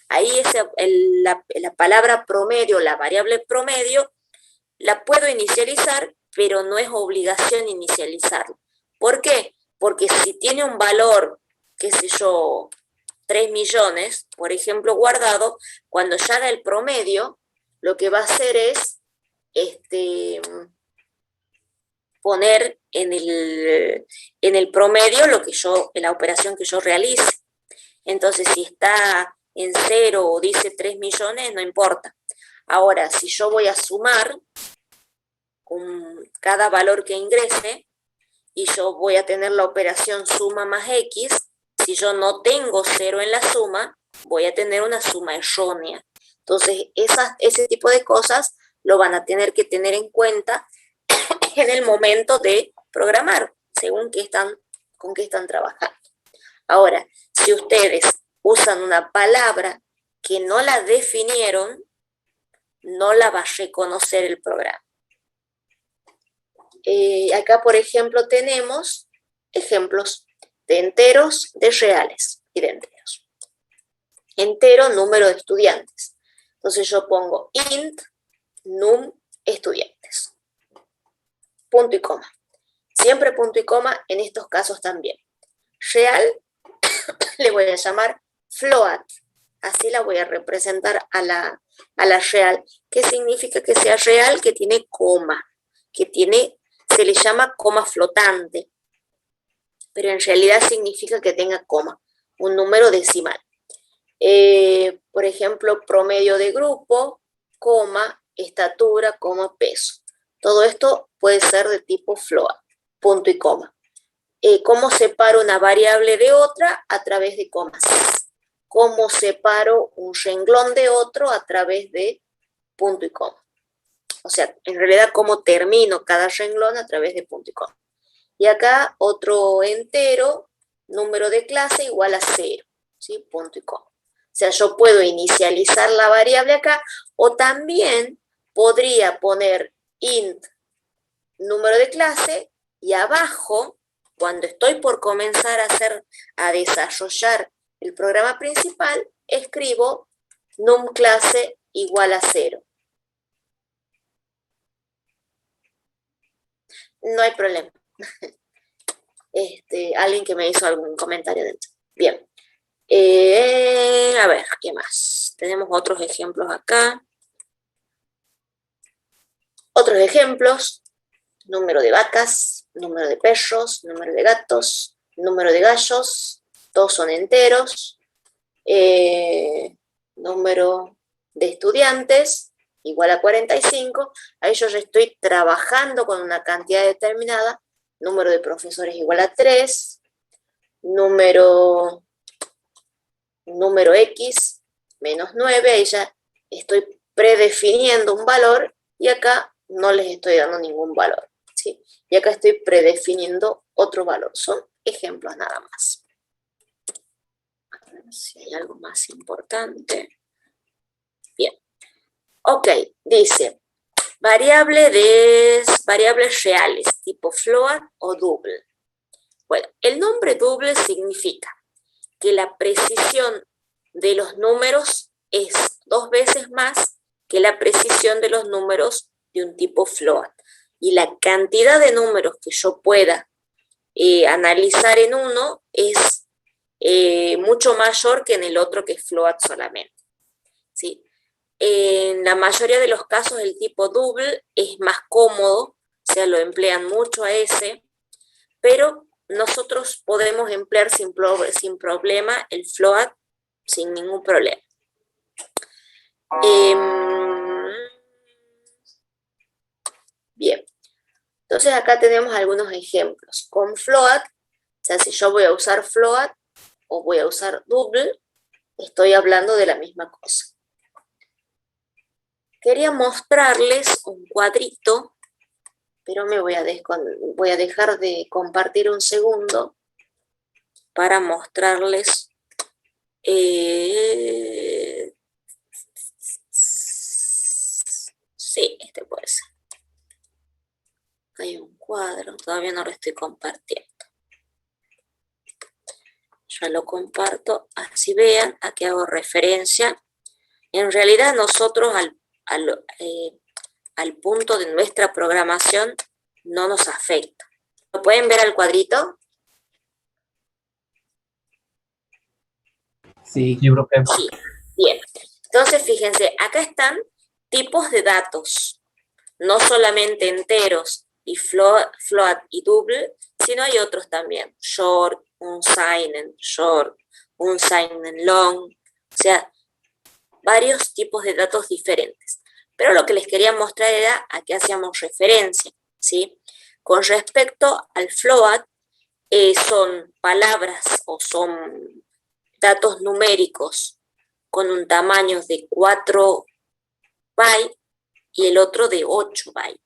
Ahí la palabra promedio, la variable promedio, la puedo inicializar, pero no es obligación inicializarlo. ¿Por qué? Porque si tiene un valor, qué sé yo, 3 millones, por ejemplo, guardado, cuando ya haga el promedio, lo que va a hacer es poner en el promedio la operación que yo realice. Entonces, si está en 0 o dice 3 millones, no importa. Ahora, si yo voy a sumar cada valor que ingrese y yo voy a tener la operación suma más x, si yo no tengo 0 en la suma, voy a tener una suma errónea. Entonces, ese tipo de cosas lo van a tener que tener en cuenta en el momento de programar, según con qué están trabajando. Ahora, si ustedes usan una palabra que no la definieron, no la va a reconocer el programa. Acá, por ejemplo, tenemos ejemplos de enteros, de reales y de enteros. Entero, número de estudiantes. Entonces yo pongo int num estudiantes. Punto y coma. Siempre punto y coma en estos casos también. Real le voy a llamar float. Así la voy a representar a la real. ¿Qué significa que sea real? Que tiene coma, se le llama coma flotante, pero en realidad significa que tenga coma, un número decimal. Por ejemplo, promedio de grupo, coma, estatura, coma, peso. Todo esto puede ser de tipo float, punto y coma. ¿Cómo separo una variable de otra? A través de comas. ¿Cómo separo un renglón de otro? A través de punto y coma. O sea, en realidad, ¿cómo termino cada renglón? A través de punto y coma. Y acá otro entero, número de clase igual a 0, ¿sí? Punto y coma. O sea, yo puedo inicializar la variable acá, o también podría poner int número de clase y abajo, cuando estoy por comenzar a desarrollar el programa principal, escribo num clase igual a 0. No hay problema. Alguien que me hizo algún comentario dentro. Bien. A ver, ¿qué más? Tenemos otros ejemplos acá. Otros ejemplos. número de vacas, número de perros, número de gatos, número de gallos, todos son enteros, número de estudiantes, igual a 45, ahí yo ya estoy trabajando con una cantidad determinada, número de profesores igual a 3, número X menos 9, ahí ya estoy predefiniendo un valor y acá no les estoy dando ningún valor, ¿sí? Y acá estoy predefiniendo otro valor, son ejemplos nada más. A ver si hay algo más importante. Bien. Ok, dice, variables reales, tipo float o double. Bueno, el nombre double significa que la precisión de los números es 2 veces más que la precisión de los números de un tipo float. Y la cantidad de números que yo pueda analizar en uno es mucho mayor que en el otro, que es float solamente, ¿sí? En la mayoría de los casos el tipo double es más cómodo, o sea, lo emplean mucho a ese, pero nosotros podemos emplear sin problema el float sin ningún problema. Bien, entonces acá tenemos algunos ejemplos. Con float, o sea, si yo voy a usar float o voy a usar double, estoy hablando de la misma cosa. Quería mostrarles un cuadrito, pero me voy a dejar de compartir un segundo para mostrarles. Sí, este puede ser. Hay un cuadro, todavía no lo estoy compartiendo. Ya lo comparto, así vean a qué hago referencia. En realidad nosotros al punto de nuestra programación no nos afecta. ¿Lo pueden ver al cuadrito? Sí, profe. Sí, bien. Entonces, fíjense, acá están tipos de datos, no solamente enteros y float y double, sino hay otros también, short, unsigned short, unsigned long, o sea, varios tipos de datos diferentes. Pero lo que les quería mostrar era a qué hacíamos referencia, ¿sí? Con respecto al float, son palabras o son datos numéricos con un tamaño de 4 bytes y el otro de 8 bytes.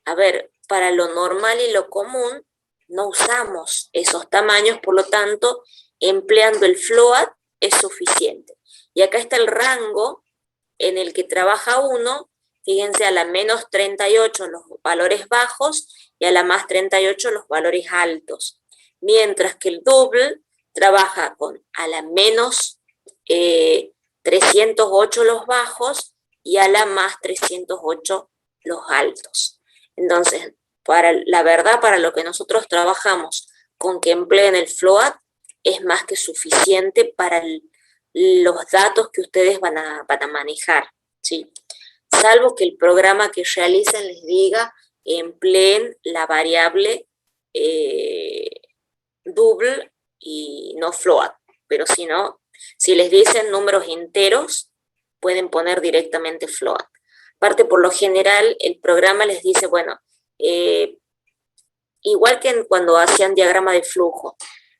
A ver, para lo normal y lo común no usamos esos tamaños, por lo tanto, empleando el float es suficiente. Y acá está el rango en el que trabaja uno, fíjense, a la menos 38 los valores bajos y a la más 38 los valores altos. Mientras que el double trabaja con a la menos 308 los bajos y a la más 308 los altos. Entonces, la verdad, para lo que nosotros trabajamos con que empleen el float, es más que suficiente para los datos que ustedes van a manejar, ¿sí? Salvo que el programa que realicen les diga empleen la variable double y no float, pero si no, si les dicen números enteros, pueden poner directamente float. Aparte, por lo general, el programa les dice, bueno, igual que cuando hacían diagrama de flujo,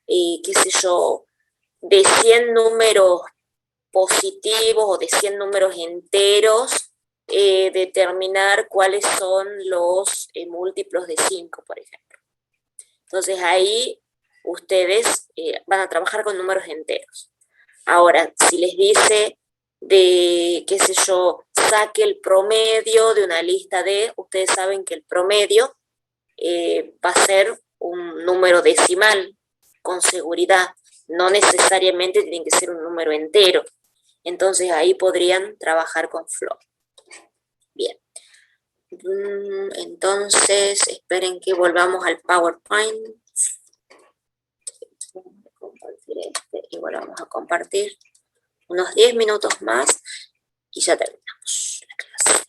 qué sé yo, de 100 números positivos o de 100 números enteros, determinar cuáles son los múltiplos de 5, por ejemplo. Entonces ahí ustedes van a trabajar con números enteros. Ahora, si les dice de, qué sé yo, saque el promedio de una lista de, ustedes saben que el promedio va a ser un número decimal con seguridad, no necesariamente tiene que ser un número entero. Entonces ahí podrían trabajar con float. Bien. Entonces, esperen que volvamos al PowerPoint. Vamos a compartir y volvamos a compartir unos 10 minutos más y ya terminamos la clase.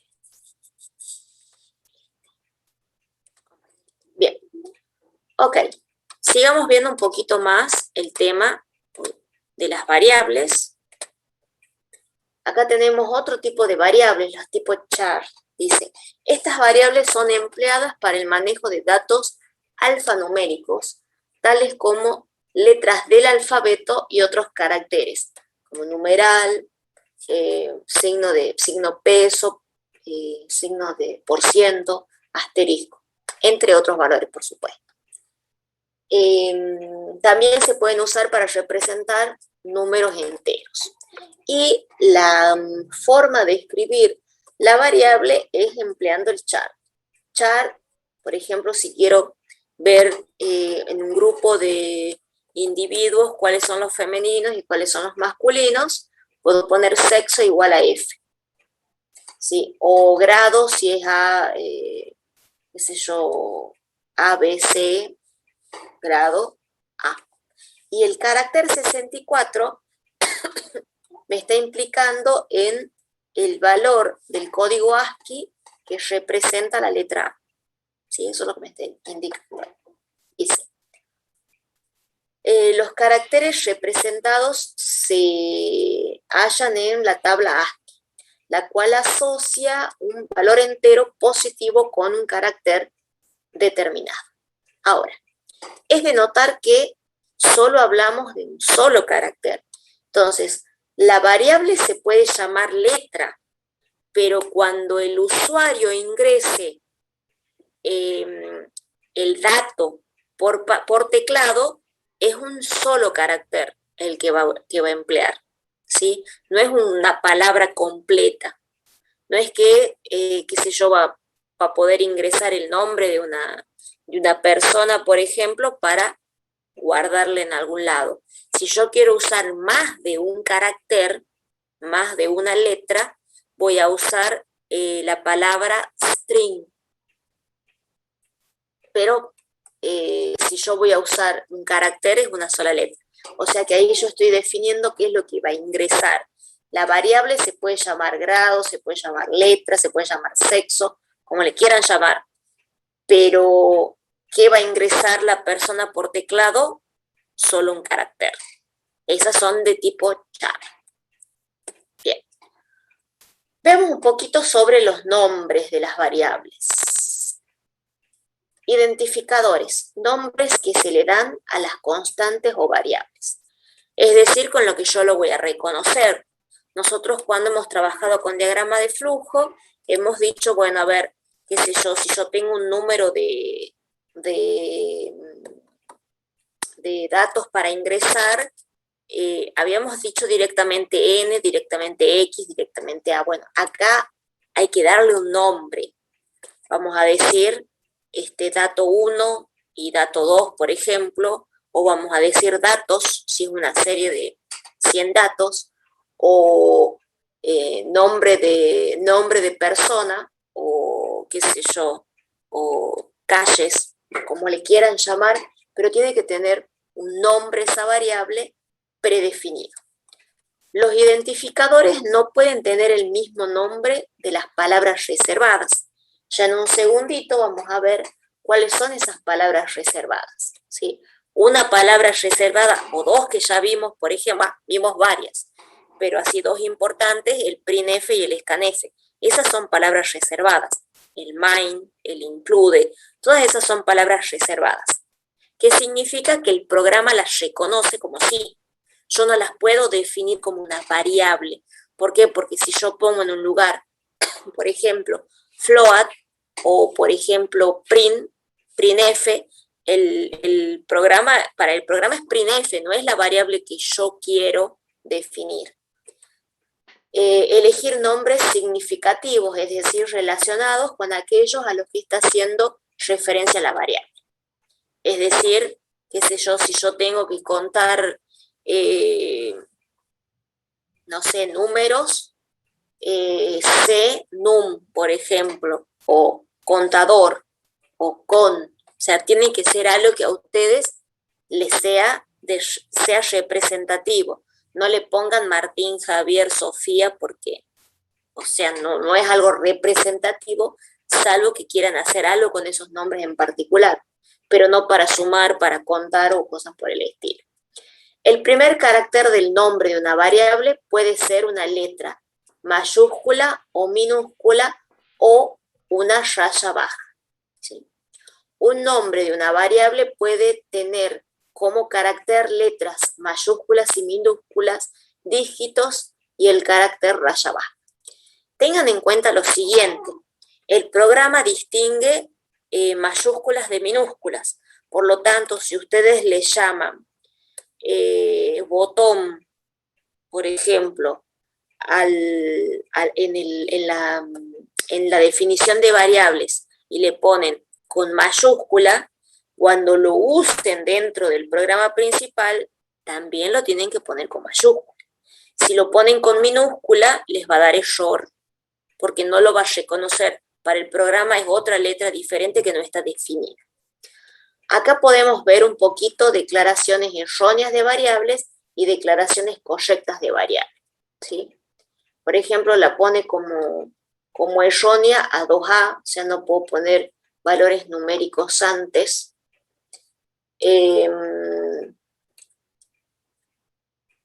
Ok, sigamos viendo un poquito más el tema de las variables. Acá tenemos otro tipo de variables, los tipos char. Dice, estas variables son empleadas para el manejo de datos alfanuméricos, tales como letras del alfabeto y otros caracteres, como numeral, signo peso, signo de por ciento, asterisco, entre otros valores, por supuesto. También se pueden usar para representar números enteros. Y la forma de escribir la variable es empleando el char. Char, por ejemplo, si quiero ver en un grupo de individuos cuáles son los femeninos y cuáles son los masculinos, puedo poner sexo igual a F. ¿Sí? O grado si es A, qué sé yo, A, B, C, grado A. Y el carácter 64 me está implicando en el valor del código ASCII que representa la letra A. ¿Sí? Eso es lo que me está indicando. Dice, los caracteres representados se hallan en la tabla ASCII, la cual asocia un valor entero positivo con un carácter determinado. Ahora, es de notar que solo hablamos de un solo carácter. Entonces, la variable se puede llamar letra, pero cuando el usuario ingrese el dato por teclado, es un solo carácter el que va a emplear, ¿sí? No es una palabra completa. No es que, qué sé yo, va a poder ingresar el nombre de una persona, por ejemplo, para guardarle en algún lado. Si yo quiero usar más de un carácter, más de una letra, voy a usar la palabra string. Pero si yo voy a usar un carácter, es una sola letra. O sea que ahí yo estoy definiendo qué es lo que va a ingresar. La variable se puede llamar grado, se puede llamar letra, se puede llamar sexo, como le quieran llamar. Pero, ¿qué va a ingresar la persona por teclado? Solo un carácter. Esas son de tipo char. Bien. Vemos un poquito sobre los nombres de las variables. Identificadores, nombres que se le dan a las constantes o variables. Es decir, con lo que yo lo voy a reconocer. Nosotros cuando hemos trabajado con diagrama de flujo, hemos dicho, bueno, a ver, qué sé yo, si yo tengo un número de datos para ingresar, habíamos dicho directamente N, directamente X, directamente A. Bueno, acá hay que darle un nombre. Vamos a decir dato 1 y dato 2, por ejemplo, o vamos a decir datos, si es una serie de 100 datos, o nombre de persona, o qué sé yo, o calles, como le quieran llamar, pero tiene que tener un nombre esa variable predefinido. Los identificadores no pueden tener el mismo nombre de las palabras reservadas. Ya en un segundito vamos a ver cuáles son esas palabras reservadas, ¿sí? Una palabra reservada o dos que ya vimos, por ejemplo, vimos varias, pero así dos importantes, el printf y el scanf. Esas son palabras reservadas. El main, el include, todas esas son palabras reservadas. ¿Qué significa? Que el programa las reconoce como sí. Yo no las puedo definir como una variable. ¿Por qué? Porque si yo pongo en un lugar, por ejemplo, float o, por ejemplo, printf, el programa, para el programa es printf, no es la variable que yo quiero definir. Elegir nombres significativos, es decir, relacionados con aquellos a los que está haciendo referencia la variable. Es decir, qué sé yo, si yo tengo que contar, no sé, números, C, num, por ejemplo, o contador, o con. O sea, tiene que ser algo que a ustedes les sea representativo. No le pongan Martín, Javier, Sofía, porque, o sea, no es algo representativo, salvo que quieran hacer algo con esos nombres en particular. pero no para sumar, para contar o cosas por el estilo. El primer carácter del nombre de una variable puede ser una letra mayúscula o minúscula o una raya baja, ¿sí? Un nombre de una variable puede tener como carácter letras mayúsculas y minúsculas, dígitos y el carácter raya baja. Tengan en cuenta lo siguiente: el programa distingue mayúsculas de minúsculas. Por lo tanto, si ustedes le llaman botón, por ejemplo, en la definición de variables y le ponen con mayúscula, cuando lo usen dentro del programa principal, también lo tienen que poner con mayúscula. Si lo ponen con minúscula, les va a dar error, porque no lo va a reconocer. Para el programa es otra letra diferente que no está definida. Acá podemos ver un poquito declaraciones erróneas de variables y declaraciones correctas de variables, ¿sí? Por ejemplo, la pone como errónea a 2A, o sea, no puedo poner valores numéricos antes.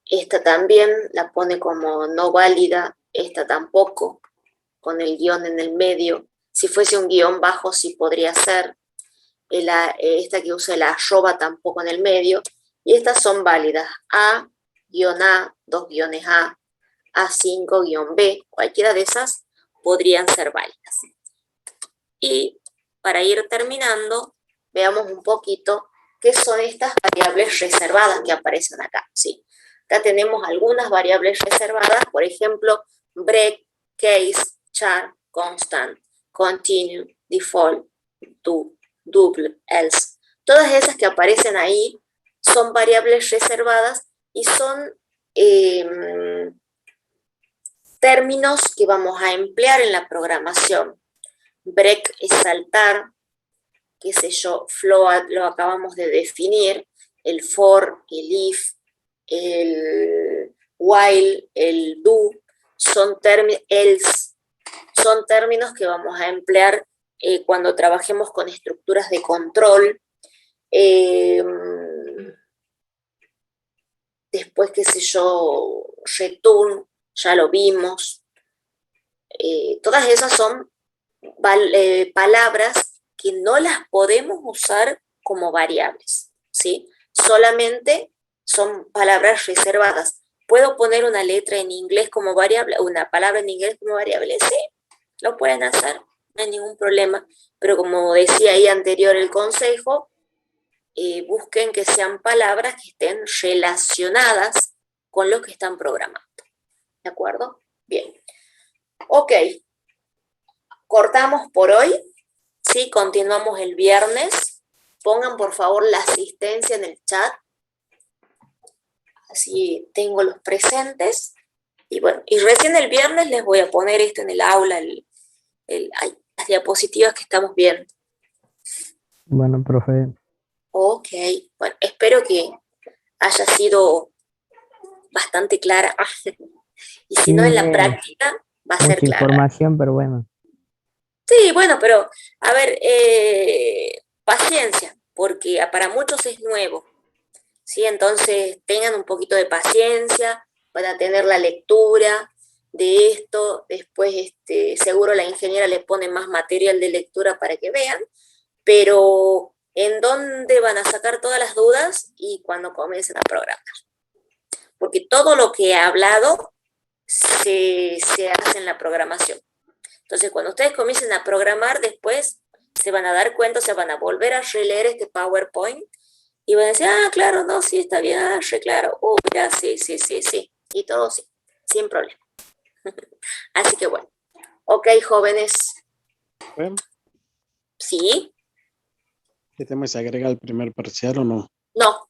Esta también la pone como no válida, esta tampoco, con el guión en el medio. Si fuese un guión bajo sí podría ser. Esta que usa la arroba tampoco en el medio. Y estas son válidas. A, A, 2 guiones A, A5, B, cualquiera de esas podrían ser válidas. Y para ir terminando, veamos un poquito qué son estas variables reservadas que aparecen acá, ¿sí? Acá tenemos algunas variables reservadas, por ejemplo, break, case, char, constant, continue, default, do, double, else. Todas esas que aparecen ahí son variables reservadas y son términos que vamos a emplear en la programación. Break es saltar, qué sé yo, float lo acabamos de definir, el for, el if, el while, el do, son else, son términos que vamos a emplear cuando trabajemos con estructuras de control. Después, qué sé yo, return, ya lo vimos. Todas esas son palabras que no las podemos usar como variables, ¿sí? Solamente son palabras reservadas. ¿Puedo poner una letra en inglés como variable, una palabra en inglés como variable? Sí, lo pueden hacer, no hay ningún problema. Pero como decía ahí anterior el consejo, busquen que sean palabras que estén relacionadas con lo que están programando. ¿De acuerdo? Bien. Ok. Cortamos por hoy. Sí, continuamos el viernes. Pongan por favor la asistencia en el chat. Así tengo los presentes. Y bueno, y recién el viernes les voy a poner esto en el aula, las diapositivas que estamos viendo. Bueno, profe. Ok, bueno, espero que haya sido bastante clara. Y si no, en la práctica va a ser mucha clara. Información, pero bueno. Sí, bueno, pero a ver, paciencia, porque para muchos es nuevo, ¿sí? Entonces tengan un poquito de paciencia para tener la lectura de esto. Después seguro la ingeniera le pone más material de lectura para que vean, pero ¿en dónde van a sacar todas las dudas? Y cuando comiencen a programar. Porque todo lo que he hablado se hace en la programación. Entonces, cuando ustedes comiencen a programar, después se van a dar cuenta, se van a volver a releer este PowerPoint y van a decir, ah, claro, no, sí, está bien, ah, claro, ya, sí, y todo sí, sin problema. Así que bueno, ok, jóvenes. Bueno, ¿Sí? ¿qué tema se agrega al primer parcial o no? No,